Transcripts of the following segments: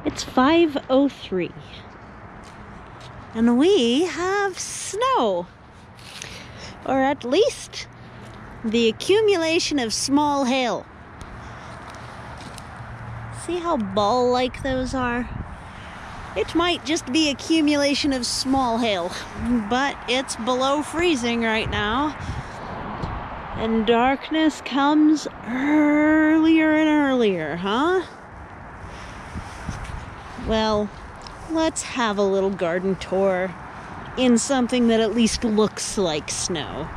It's 5:03 and we have snow, or at least the accumulation of small hail. See how ball-like those are? It might just be accumulation of small hail, but it's below freezing right now. And darkness comes earlier and earlier, huh? Well, let's have a little garden tour in something that at least looks like snow.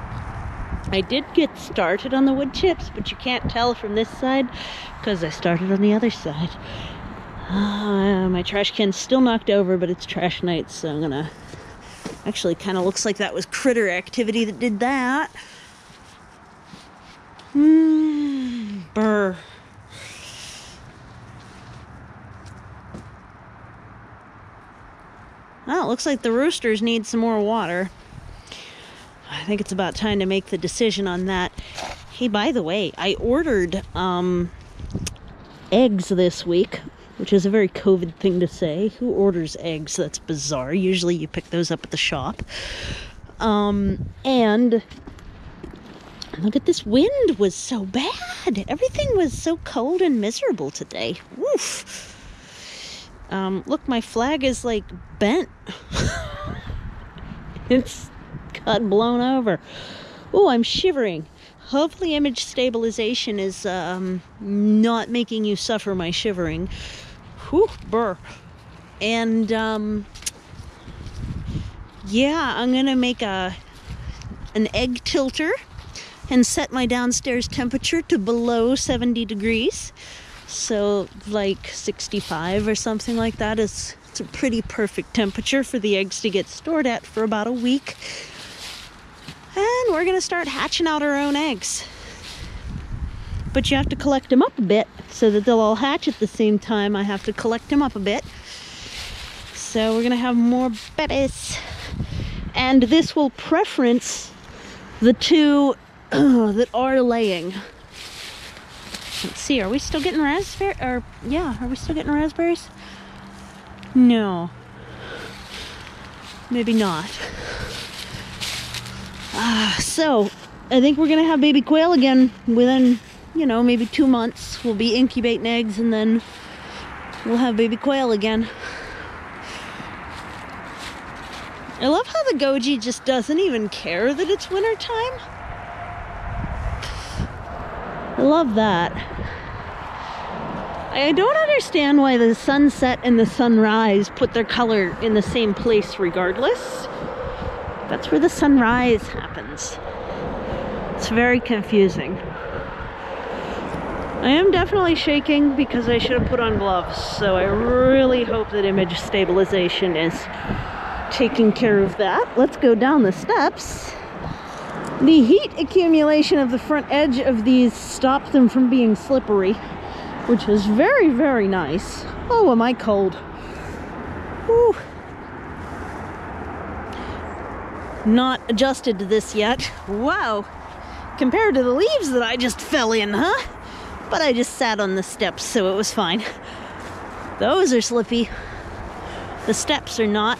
I did get started on the wood chips, but you can't tell from this side because I started on the other side. My trash can's still knocked over, but it's trash night, so I'm gonna... Actually, kind of looks like that was critter activity that did that. Brr. Well, it looks like the roosters need some more water. I think it's about time to make the decision on that. Hey, by the way, I ordered eggs this week, which is a very COVID thing to say. Who orders eggs? That's bizarre. Usually you pick those up at the shop. And look at this wind was so bad. Everything was so cold and miserable today. Woof. Look, my flag is like bent. It's got blown over. Oh, I'm shivering. Hopefully image stabilization is not making you suffer my shivering. Whew, brr. And yeah, I'm gonna make an egg tilter and set my downstairs temperature to below 70 degrees. So like 65 or something like that it's a pretty perfect temperature for the eggs to get stored at for about a week. And we're gonna start hatching out our own eggs. But you have to collect them up a bit so that they'll all hatch at the same time. I have to collect them up a bit. So we're gonna have more babies. And this will preference the two that are laying. Let's see, are we still getting raspberries? Or, yeah, are we still getting raspberries? No. Maybe not. So, I think we're going to have baby quail again within, you know, maybe 2 months. We'll be incubating eggs and then we'll have baby quail again. I love how the goji just doesn't even care that it's winter time. I love that. I don't understand why the sunset and the sunrise put their color in the same place regardless. That's where the sunrise happens. It's very confusing. I am definitely shaking because I should have put on gloves, so I really hope that image stabilization is taking care of that. Let's go down the steps. The heat accumulation of the front edge of these stops them from being slippery, which is very, very nice. Oh, am I cold. Whew. Not adjusted to this yet. Wow. Compared to the leaves that I just fell in, huh? But I just sat on the steps, so it was fine. Those are slippy. The steps are not.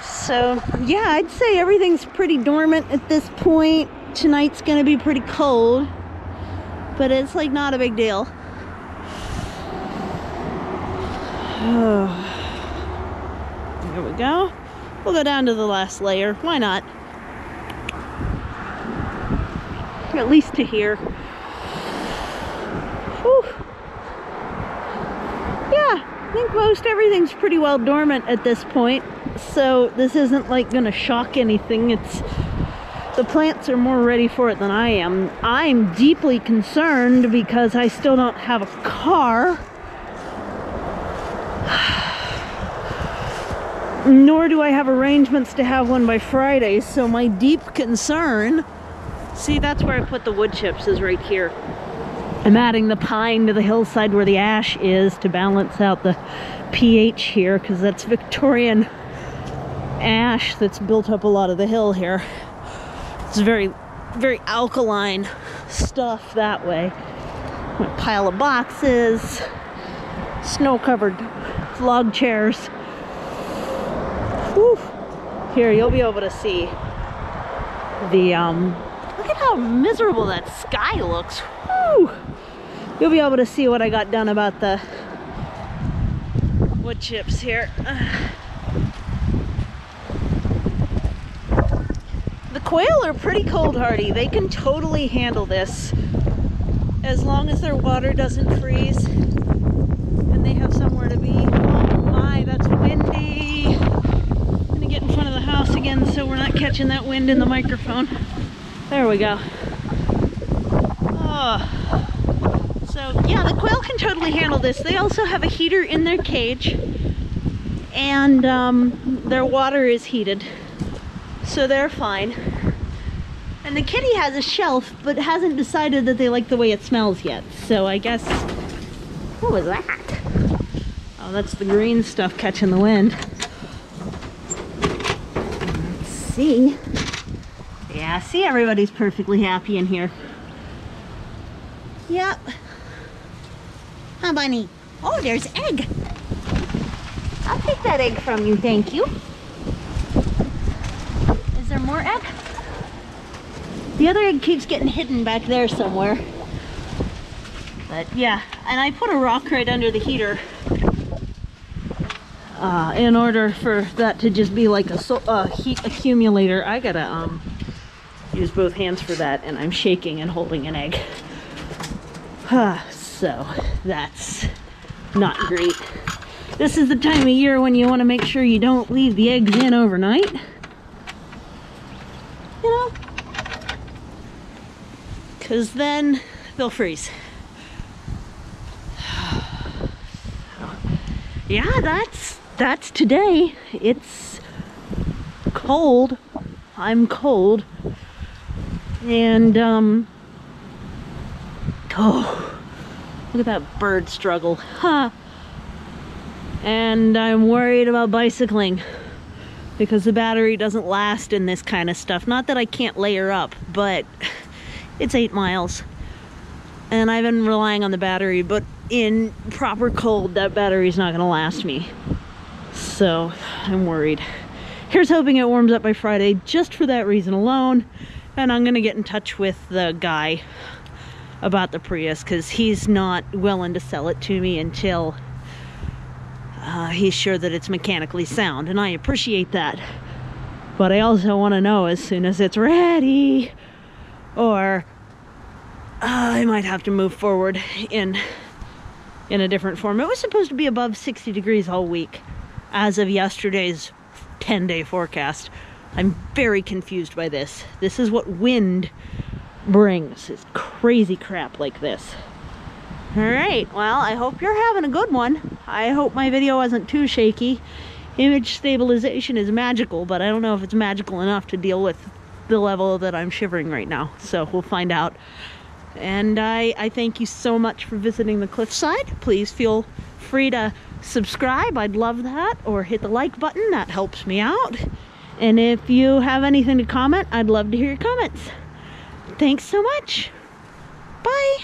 So, yeah, I'd say everything's pretty dormant at this point. Tonight's gonna be pretty cold, but it's like not a big deal. There we go. We'll go down to the last layer. Why not? At least to here. Whew. Yeah, I think most everything's pretty well dormant at this point. So this isn't like gonna shock anything. It's the plants are more ready for it than I am. I'm deeply concerned because I still don't have a car. Nor do I have arrangements to have one by Friday, so my deep concern... See, that's where I put the wood chips, is right here. I'm adding the pine to the hillside where the ash is to balance out the pH here, because that's Victorian ash that's built up a lot of the hill here. It's very, very alkaline stuff that way. A pile of boxes. snow-covered log chairs. Whew. Here, you'll be able to see the, look at how miserable that sky looks. Whew. You'll be able to see what I got done about the wood chips here. The quail are pretty cold hardy. They can totally handle this as long as their water doesn't freeze and they have somewhere to be. Oh my, that's windy. I'm gonna get in front of the house again so we're not catching that wind in the microphone. There we go. Oh. So yeah, the quail can totally handle this. They also have a heater in their cage, and their water is heated, so they're fine. And the kitty has a shelf, but hasn't decided that they like the way it smells yet. So I guess, what was that? Oh, that's the green stuff catching the wind. Let's see. Yeah, see, everybody's perfectly happy in here. Yep. Huh, bunny? Oh, there's egg. I'll take that egg from you, thank you. Is there more egg? The other egg keeps getting hidden back there somewhere. But yeah, and I put a rock right under the heater in order for that to just be like a heat accumulator. I gotta use both hands for that, and I'm shaking and holding an egg. So that's not great. This is the time of year when you want to make sure you don't leave the eggs in overnight. You know? Because then they'll freeze. Yeah, that's today. It's cold. I'm cold. And oh, look at that bird struggle. Huh. And I'm worried about bicycling because the battery doesn't last in this kind of stuff. Not that I can't layer up, but it's 8 miles. And I've been relying on the battery, but in proper cold, that battery's not gonna last me. So I'm worried. Here's hoping it warms up by Friday just for that reason alone. And I'm gonna get in touch with the guy about the Prius because he's not willing to sell it to me until he's sure that it's mechanically sound, and I appreciate that. But I also want to know as soon as it's ready, or I might have to move forward in a different form. It was supposed to be above 60 degrees all week as of yesterday's 10-day forecast. I'm very confused by this. This is what wind brings, is crazy crap like this. Alright, well, I hope you're having a good one. I hope my video wasn't too shaky. Image stabilization is magical, but I don't know if it's magical enough to deal with the level that I'm shivering right now. So we'll find out. And I thank you so much for visiting the cliffside. Please feel free to subscribe. I'd love that. Or hit the like button. That helps me out. And if you have anything to comment, I'd love to hear your comments. Thanks so much. Bye.